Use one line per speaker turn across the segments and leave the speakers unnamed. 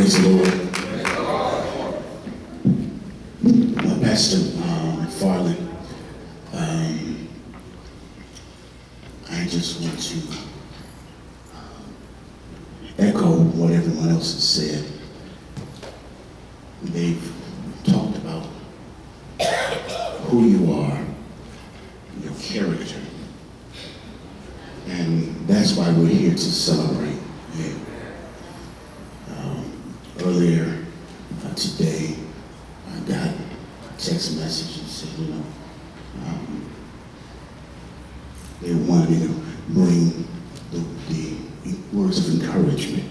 Praise the Lord. Pastor McFarland, I just want to echo what everyone else has said. They've talked about who you are, your character, and that's why we're here to celebrate you. Earlier today, I got a text message and said, they wanted me to bring the words of encouragement.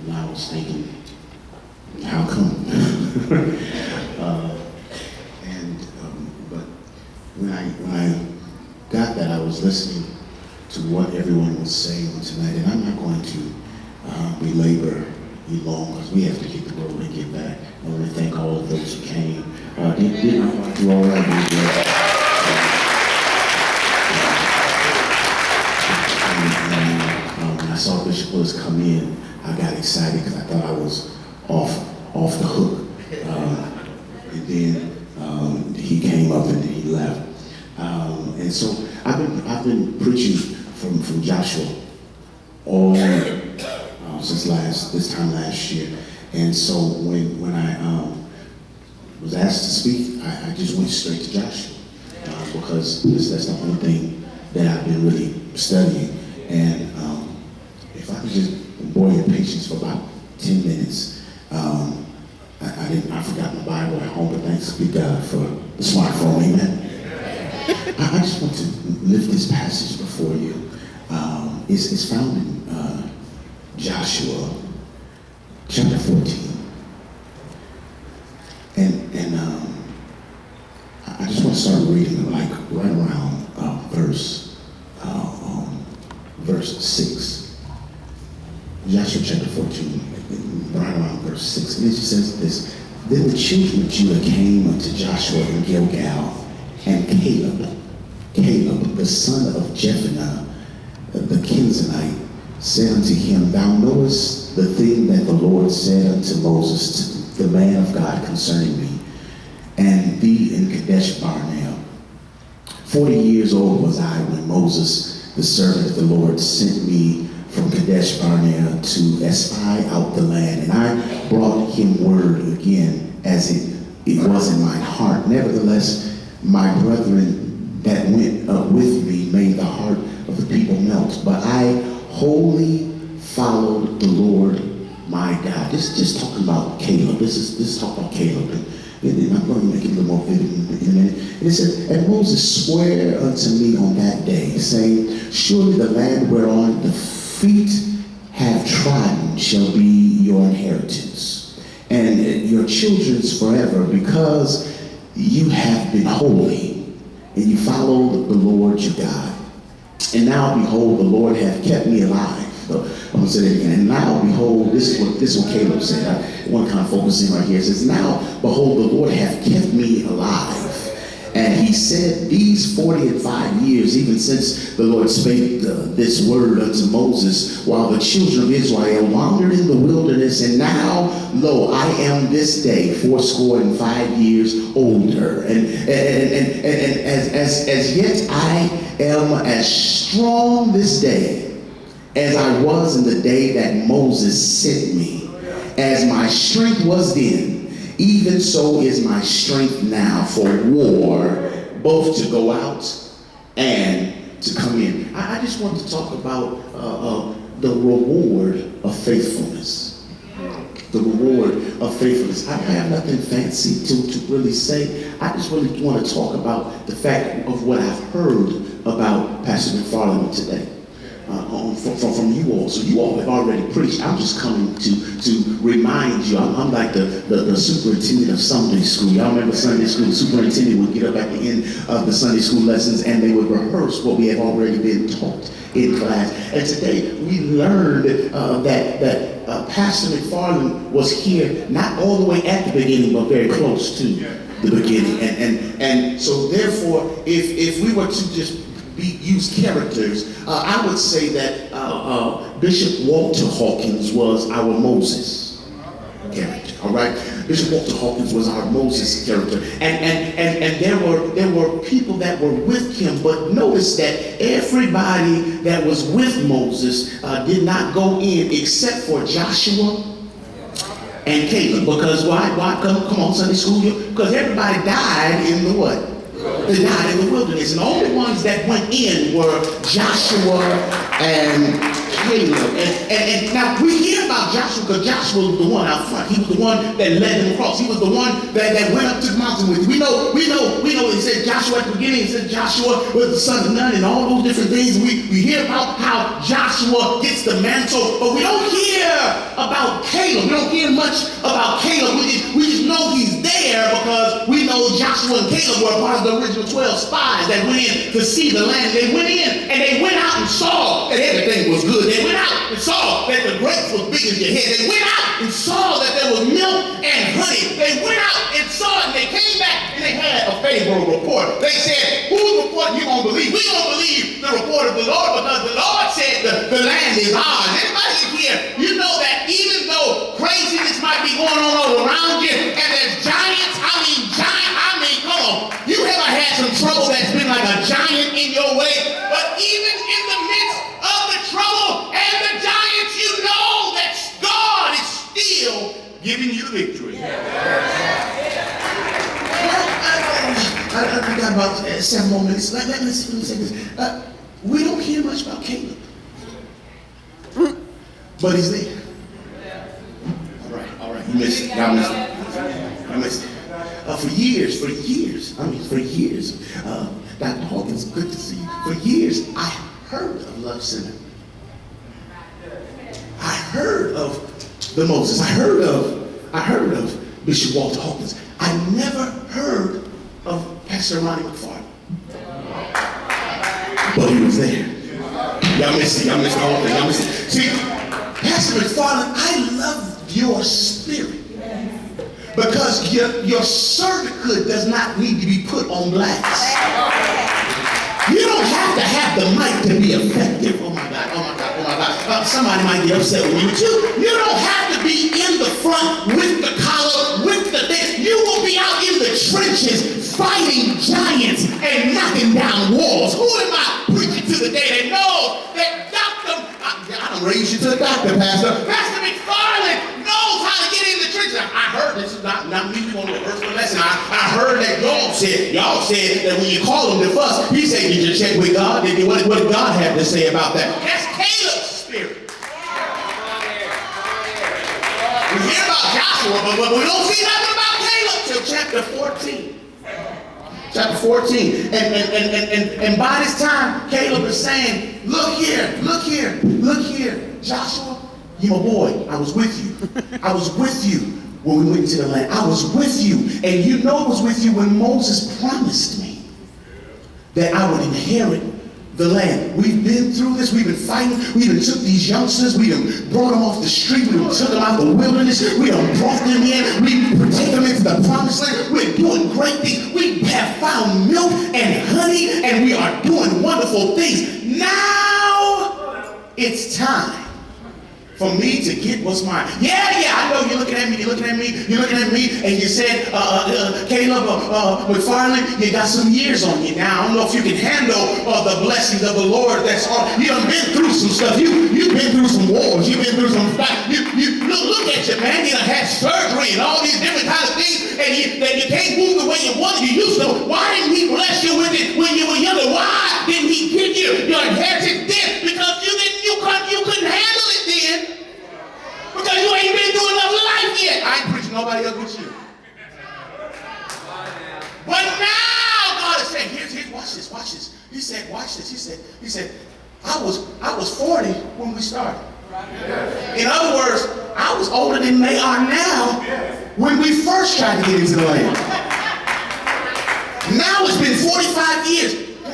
And I was thinking, how come? But when I got that, I was listening to what everyone was saying tonight, and I'm not going to belabor you long because we have to hit the road and get back. I want to thank all of those who came. Did I do all right? When I saw Bishop Willis come in, I got excited because I thought I was off the hook. And then he came up and then he left. And so I've been preaching from Joshua all year. Since this time last year, and so when I was asked to speak, I just went straight to Joshua because that's the only thing that I've been really studying. And if I could just borrow your patience for about 10 minutes, I forgot my Bible at home, but thanks be God for the smartphone, amen. I just want to lift this passage before you. It's found in Joshua chapter 14. And I just want to start reading like right around verse 6. Joshua chapter 14, right around verse 6. And it just says this: Then the children of Judah came unto Joshua in Gilgal, and Caleb, the son of Jephunneh, the Kenizzite, said unto him, Thou knowest the thing that the Lord said unto Moses, the man of God, concerning me, and thee in Kadesh Barnea. 40 years old was I when Moses, the servant of the Lord, sent me from Kadesh Barnea to espy out the land. And I brought him word again, as it was in mine heart. Nevertheless, my brethren that went up with me made the heart of the people melt. But I wholly followed the Lord my God. This is just talking about Caleb. This is talking about Caleb. And I'm going to make it a little more vivid in a minute. And it says, And Moses sware unto me on that day, saying, Surely the land whereon the feet have trodden shall be your inheritance, and your children's forever, because you have been holy, and you followed the Lord your God. And now, behold, the Lord hath kept me alive. So, I'm going to say that again. And now, behold, this is what Caleb said. I want to kind of focus in right here. It says, Now, behold, the Lord hath kept me alive. And he said, These 45 years, even since the Lord spake this word unto Moses, while the children of Israel wandered in the wilderness, and now, lo, I am this day 85 years older. And as yet I am as strong this day as I was in the day that Moses sent me. As my strength was then, even so is my strength now for war, both to go out and to come in. I just want to talk about the reward of faithfulness. The reward of faithfulness. I have nothing fancy to really say. I just really want to talk about the fact of what I've heard about Pastor McFarland today. From you all. So you all have already preached. I'm just coming to remind you. I'm like the superintendent of Sunday school. Y'all remember Sunday school? The superintendent would get up at the end of the Sunday school lessons and they would rehearse what we have already been taught in class. And today we learned that Pastor McFarland was here, not all the way at the beginning, but very close to the beginning. And so therefore, if we were to just use characters, I would say that Bishop Walter Hawkins was our Moses. character, all right? Bishop Walter Hawkins was our Moses character. And there were people that were with him, but notice that everybody that was with Moses did not go in except for Joshua and Caleb. Because why? Come on, Sunday school. Because everybody died in the what? They died in the wilderness. And the only ones that went in were Joshua and Caleb. And now we hear about Joshua because Joshua was the one out front. He was the one that led them across. He was the one that went up to the mountain with you. We know. It said Joshua at the beginning. It said Joshua was the son of Nun and all those different things. We hear about how Joshua gets the mantle, but we don't hear about Caleb. We don't hear much about Caleb. We just know he's there because we know Joshua and Caleb were part of the original 12 spies that went in to see the land. They went in and they went out and saw that everything was good. They went out and saw that the grapes was big as your head. They went out and saw that there was milk and honey. They went out and saw it, and they came back and they had a favorable report. They said, whose report you gonna believe? We gonna believe the report of the Lord because the Lord said the land is ours. Everybody here, you know that even though craziness might be going on all around you and there's giants, come on, you ever had some trouble that's been like a giant in your way? But even in the midst of the trouble and the giants, you know that God is still giving you the victory. I got about 7 more minutes. Let me say this. We don't hear much about Caleb, but he's there. All right. You missed it. I missed it. For years, Dr. Hawkins, good to see you. For years, I heard of Love Center. I heard of the Moses. I heard of Bishop Walter Hawkins. I never heard of Pastor Ronnie McFarland. But he was there. Y'all missed the whole thing. Y'all missed it. See, Pastor McFarland, I love your spirit. Because your servanthood does not need to be put on blast. You don't have to have the mic to be effective. Oh my God. Somebody might get upset with you too. You don't have to be in the front with the collar, with the this. You will be out in the trenches fighting giants and knocking down walls. Who am I preaching to today that knows that I don't raise you to the doctor, Pastor. Pastor McFarland knows how to get in the trenches. I heard this is not me going to rehearse the lesson. I heard that y'all said that when you call him to fuss, he said, did you check with God? What did God have to say about that? That's Caleb's spirit. We hear about Joshua, but we don't see nothing about Caleb till chapter 14. Chapter 14. And by this time, Caleb is saying, look here, Joshua, you're my boy. I was with you when we went into the land. I was with you. And you know I was with you when Moses promised me that I would inherit the land. We've been through this. We've been fighting. We even took these youngsters. We done brought them off the street. We done took them out of the wilderness. We done brought them in. We take them into the promised land. We're doing great things. We have found milk and honey, and we are doing wonderful things. Now it's time for me to get what's mine. Yeah, I know you're looking at me, and you said, Caleb McFarland, you got some years on you now. I don't know if you can handle the blessings of the Lord that's on. You done been through some stuff. You've been through some wars. You've been through some fight. Look at you, man. You done had surgery and all these different kinds of things, and you can't move the way you want. You used to. Why didn't he bless you with it when you were younger? Why didn't he give you your inheritance then? Because you couldn't handle it then. Because you ain't been through enough life yet. I ain't preaching nobody else with you. But now God is saying, here's watch this. He said, watch this. He said, I was 40 when we started. In other words, I was older than they are now when we first tried to get into the land. Now it's been 45 years.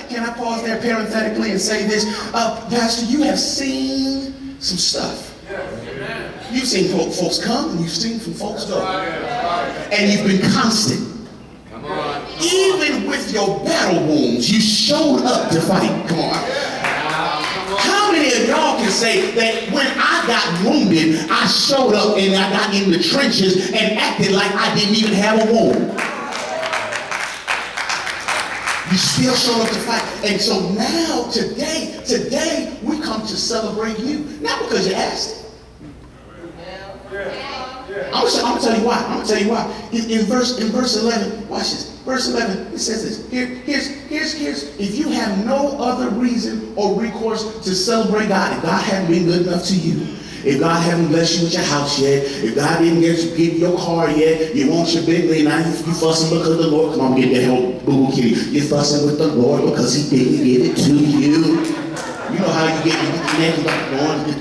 Can I pause there parenthetically and say this? Pastor, you have seen some stuff. You've seen folks come and you've seen some folks go. And you've been constant. Even with your battle wounds, you showed up to fight. Come on. How many of y'all can say that when I got wounded, I showed up and I got in the trenches and acted like I didn't even have a wound. You still show up to fight. And so now, today, we come to celebrate you. Not because you asked it. I'm gonna tell you why. In verse 11, watch this. Verse 11, it says this. Here's if you have no other reason or recourse to celebrate God, if God hasn't been good enough to you, if God hasn't blessed you with your house yet, if God didn't give you your car yet, you want your Bentley, now you fussing because the Lord, come on, get that whole boo-boo kitty. You're fussing with the Lord because he didn't give it to you. You know how you get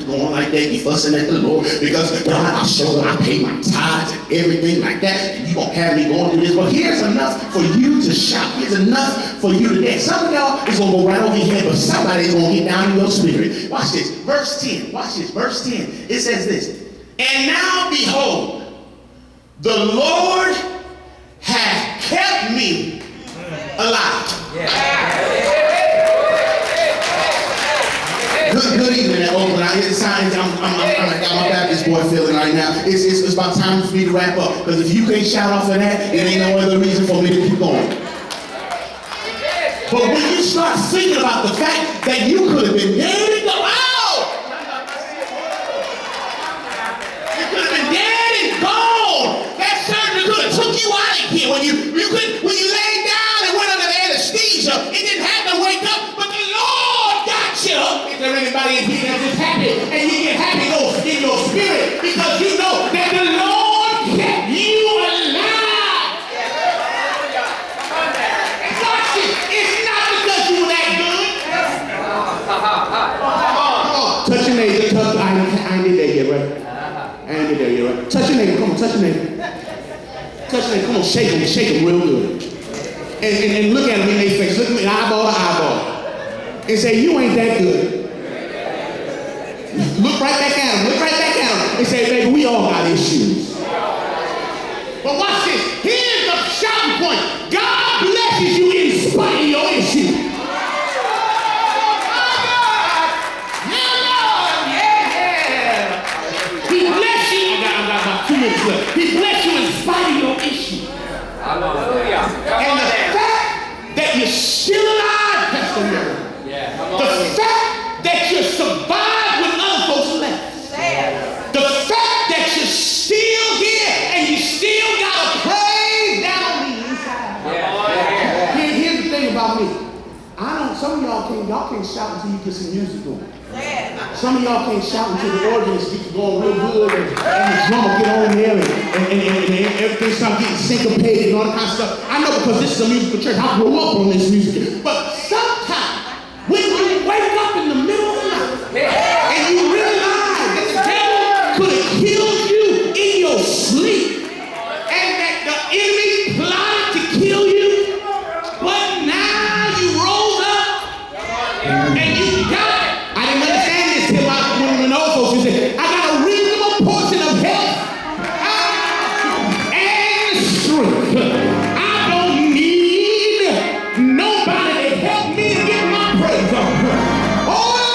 going like that, you fussing at the Lord because God, I showed up, I pay my tithes and everything like that, and you gonna have me going through this. But here's enough for you to shout. Here's enough for you to dance. Some of y'all is gonna go right over your head, but somebody's gonna get down in your spirit. Watch this, verse 10. Watch this, verse 10. It says this. And now behold, the Lord hath kept me alive. Yeah. Good evening, Oakland. I hear the signs. I'm my Baptist boy feeling right now. It's about time for me to wrap up. Because if you can't shout off of that, there ain't no other reason for me to keep going. But when you start thinking about the fact that you could have been dead and gone, you could have been dead and gone. That surgery could have took you out of here. When you laid down and went under the anesthesia, it didn't have to wake up, but the Lord got you. Is there anybody in here that's just happy? And you get happy in your spirit because you know that the Lord kept you alive. And watch it. It's not because you were that good. Touch your neighbor. I ain't there yet, right? I ain't there yet, right? Touch your neighbor. Come on, touch your neighbor. Touch your neighbor. Come on, shake him real good. And look at him in their face. Look at me eyeball to eyeball. And say, you ain't that good. Look right back at him. And say, baby, we all got issues. But watch this. Here's the shouting point. God blesses you in spite of your issues. He bless you. I got about 2 minutes left. He bless you in spite of your issues. And the fact that you're still alive, Pastor Ronnie. The fact that you survived when other folks left. The fact that you're still here and you still got a praise down on the inside. Here's the thing about me. Some of y'all can't shout until you get some music going. Some of y'all can't shout until the organist gets going real good and the drummer get on there and everything starts getting syncopated and all that kind of stuff. I know because this is a musical church. I grew up on this music. But sometimes when you wake up in the middle of the night and you realize that the devil could have killed you in your sleep and that the enemy plotted to kill you, but now you rose up and you got it. I didn't understand this till when the old folks said, I got a reasonable portion of health and strength. I don't need nobody to help me to get my praise on. All I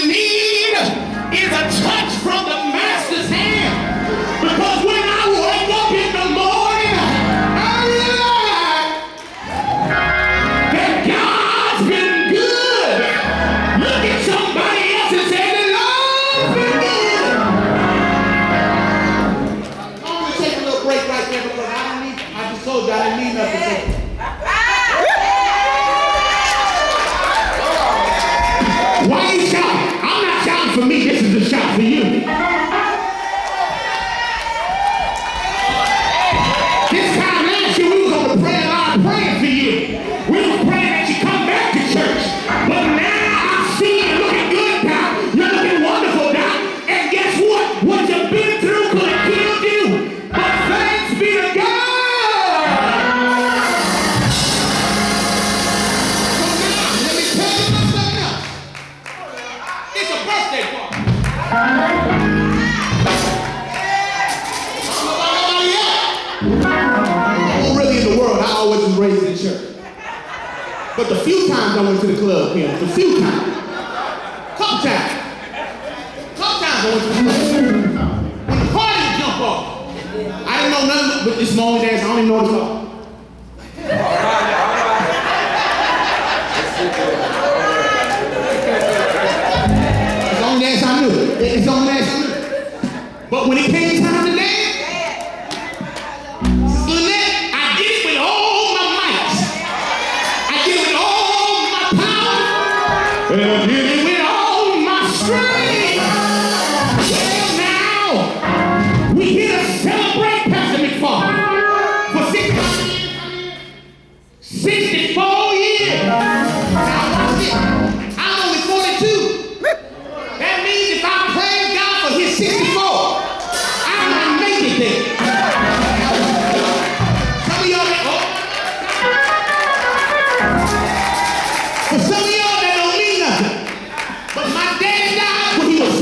need is a touch from the Master's hand. Because when I wake up in the morning, I realize that God's been good. Look at somebody else and say, the Lord's been good. I'm going to take a little break right there because I just told you I didn't need nothing to say. Why are you shouting? I'm not shouting for me. This is a shout for you. This time last year, we was on the prayer line praying for you. We were praying that you come back to church. But now I see you looking good now. You're looking wonderful now. And guess what? What you've been through could have killed you. But thanks be to God. I'm really in the world. I always was raised in church. But the few times I went to the club, Kim, the few times. Couple times I went to the club. When the party jump off, I didn't know nothing but this long dance. I don't even know what it's called. It's the only dance I knew. It's the only dance I knew. But when it came time to dance, I did it with all my might. I did it with all my power. And I did it with all my strength. Well, now, we here to celebrate Pastor McFarland for 64 years. Now, watch it. I'm only 42. That means if I praise God for his 64, I might make it there. Some of y'all that, for some of y'all that don't mean nothing. But my dad died when he was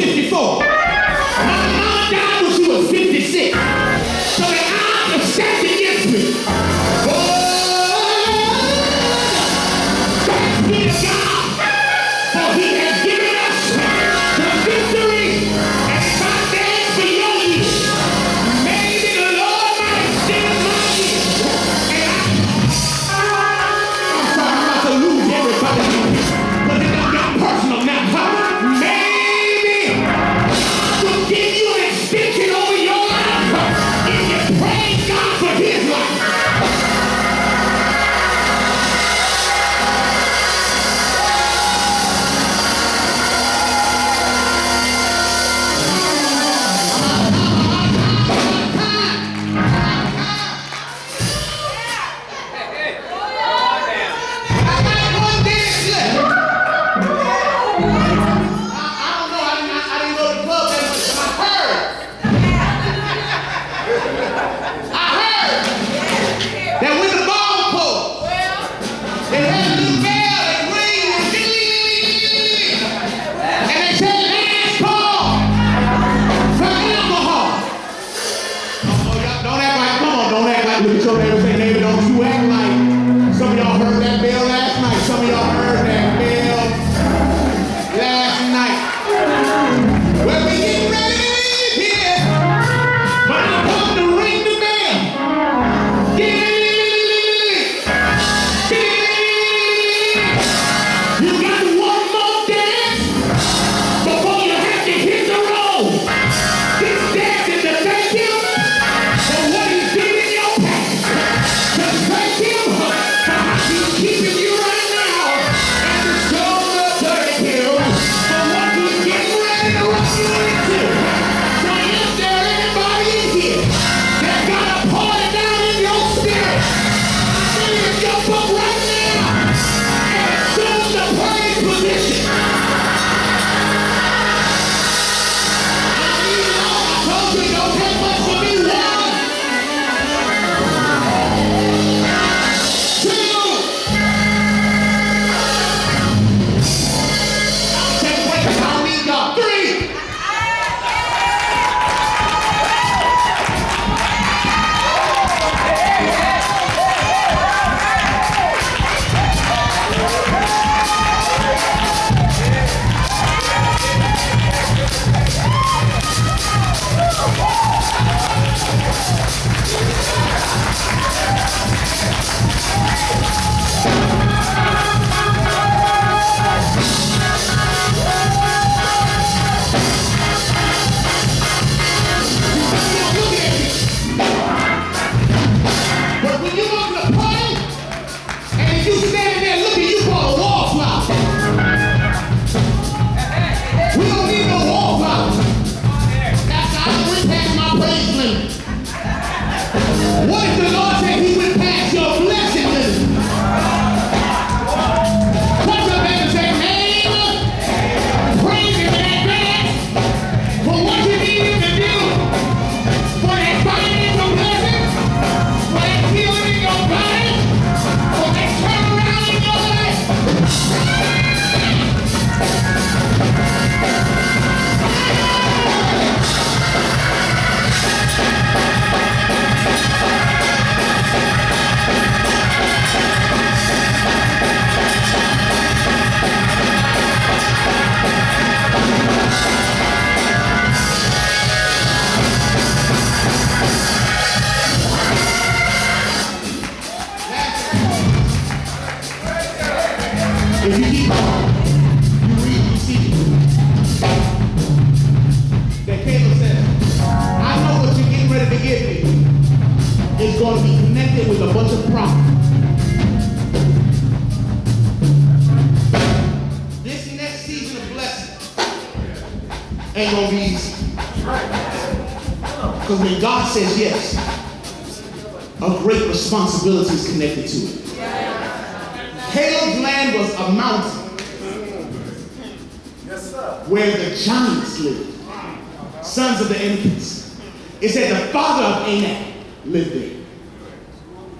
ain't gonna be easy. Because when God says yes, a great responsibility is connected to it. Caleb's land was a mountain where the giants lived, sons of the Ellingtons. It said the father of Anak lived there.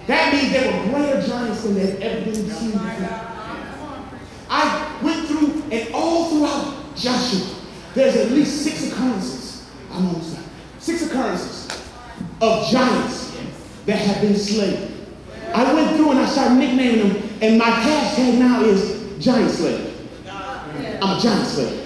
That means there were greater giants than there had ever been seen before. I went through, and all throughout Joshua, there's at least 6 occurrences. I'm almost done. 6 occurrences of giants that have been slain. I went through and I started nicknaming them, and my hashtag now is giant slave. I'm a giant slave.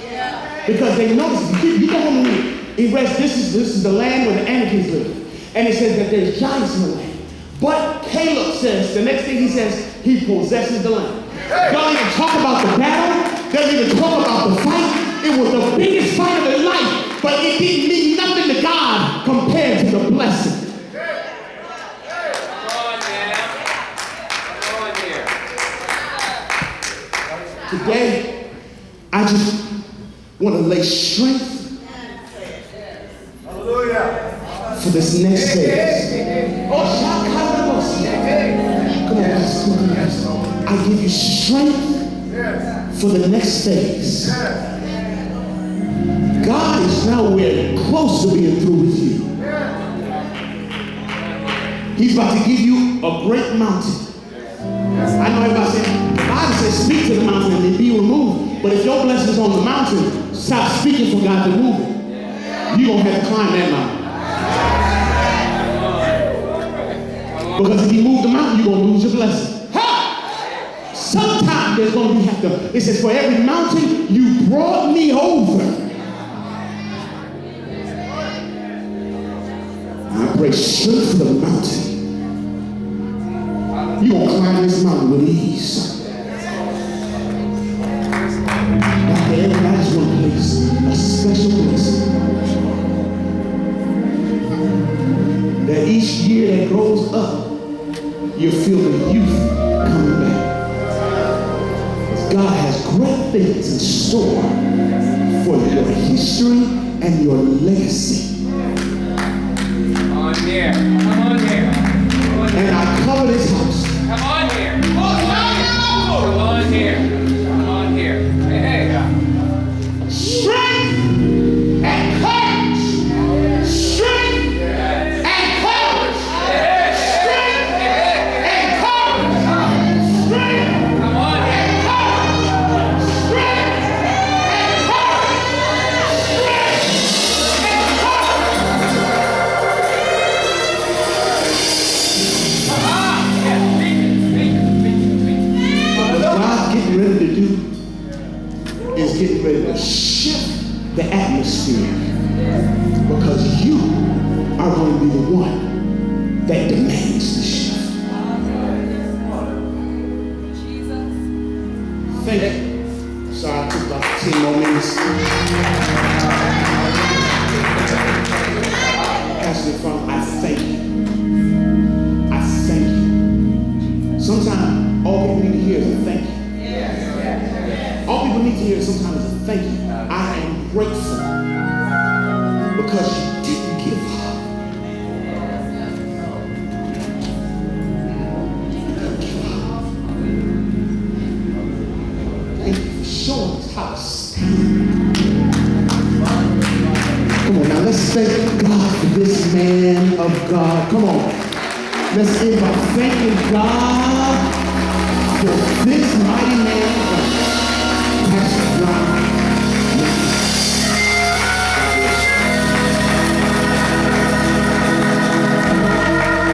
Because they notice, you go home and read, this is the land where the Anakims live. And it says that there's giants in the land. But Caleb says, the next thing he says, he possesses the land. Don't even talk about the battle. Doesn't even talk about the fight. It was the biggest fight of his life, but it didn't mean nothing to God compared to the blessing. Today, I just want to lay strength for this next phase. Oh, come on, guys. I give you strength for the next phase. God is nowhere close to being through with you. He's about to give you a great mountain. I know everybody saying, the Bible says speak to the mountain and it be removed. But if your blessing is on the mountain, stop speaking for God to move it. You're going to have to climb that mountain. Because if you move the mountain, you're going to lose your blessing. Sometimes there's going to have to, it says, for every mountain you brought me over. I pray strength for the mountain. You're going to climb this mountain with ease. Dr. Ed, I just want to place a special blessing that each year that grows up, you'll feel the youth coming back. God has great things in store for your history and your legacy.
Come on here. Come on here.
And I cover this house.
Come on here. Come on here. Come on here. Hey.
Strength and courage. Strength and courage. Strength and courage. Strength.
Come on here.
Getting ready to shift the atmosphere because you are going to be the one that demands the shift. Thank you. Sorry, I took about 10 more minutes. Pastor Ronnie, I thank you. I thank you. Sometimes all people need to hear is a thank you. All people need to hear sometimes is a thank you. I am grateful because you didn't give up. You didn't give up. Thank you for showing us how to stand. Come on, now let's thank God for this man of God. Come on. Let's end by thanking God for this mighty man